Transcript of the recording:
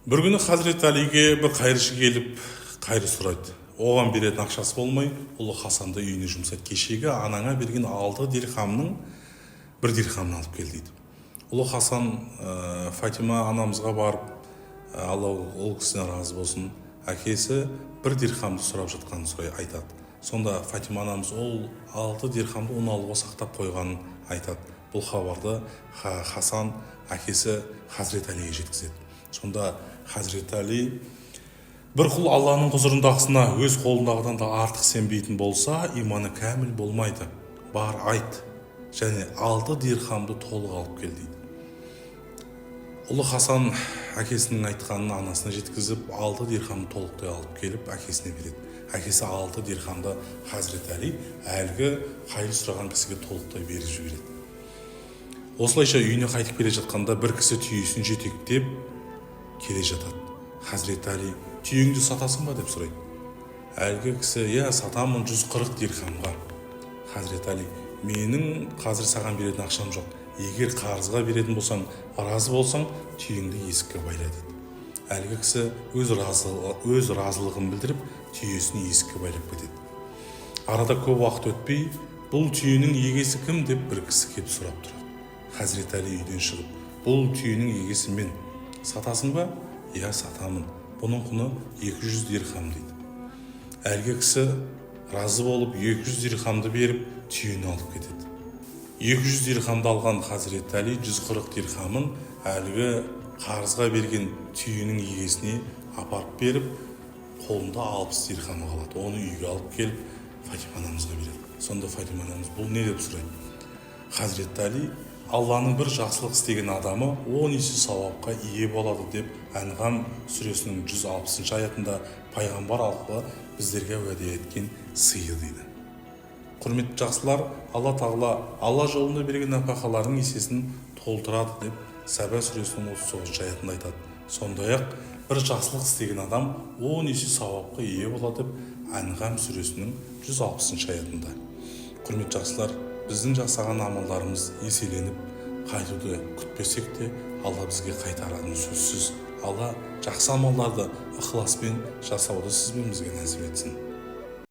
Бір күні Хазіреті Алиге бір қайыршы келіп, қайыр сұрайды. Оған беретін ақшасы болмай, ұлы Хасанды үйіне жұмсайды. Кешегі анаңа берген 6 дирхамның 1 дирхамын алып кел дейді. Ұлы Хасан Фатима анамызға барып, Алла ол кісіне разы болсын, әкесі 1 дирхамды сұрап жатқанын айтады. Сонда Фатима анамыз ол 6 дирхамды оны алуға сақтап қойғанын айтады. Бұл хабарды Хасан әкесі Хазіреті Алиге жеткізеді. Сонда Хазіреті Али бір құл Алланың құзырындағысына өз қолындағыдан да артық сенбейтін болса, иманы кәміл болмайды. Бар айт, және 6 дирхамды толық алып кел дейді. Ұлы Хасан әкесінің айтқанын анасына жеткізіп, 6 дирхамды толықтай алып келіп, әкесіне береді. Әкесі 6 дирхамды Хазіреті Али әлгі қайыр сұраған кісіге толықтай беріп жібереді. Осылайша үйіне қайтып келе жатқанда бір кісі түйесін жетектеп келе жатады. Хазіреті Али, түйеңді сатасың ба деп сұрайды. Әлгі кісі, сатамын 140 дирхамға. Хазіреті Али, менің қазір саған беретін ақшам жоқ. Егер қарызға беретін болсаң, разы болсаң, түйеңді есікке байла дейді. Әлгі кісі өз разылығын білдіріп, түйесін есікке байлап кетеді. Арада көп уақыт өтпей, бұл түйенің егесі кім деп бір кісі келіп сұрап тұрады. Хазіреті Али үйден шығып, бұл түйенің егесі мен. Сатасың ба? Сатамын. Бұның құны 200 дирхам дейді. Әлгі кісі разы болып 200 дирхамды беріп, түйені алып кетеді. 200 дирхамды алған Хазіреті Али 140 дирхамын әлгі қарызға берген түйенің егесіне апарып беріп, қолында 60 дирхамы қалады. Оны үйге алып келіп, Фатима анамызға береді. Сонда Фатима анамыз бұл не деп сұрайды? Хазіреті Али, Алланың бір жақсылық істеген адамы 10 есе сауапқа ие болады деп Әнғам сүресінің 160 аятында пайғамбар арқылы біздерге уәде еткен сыйы дейді. Құрметті жақсылар, Алла Тағала Алла жолында берген нәпақалардың есесін толтырады деп Сәбә сүресінің 39 аятында айтады. Сондай-ақ бір жақсылық істеген адам 10 есе сауапқа ие болады деп Әнғам сүресінің 160 аятында. Құрметті жақсылар, біздің жасаған амалдарымыз еселеніп, қайтуды күтпесек те, Алла бізге қайтаратыны сөзсіз. Алла жақсы амалдарды ықыласпен жасауды сіз бен бізге нәсіп етсін.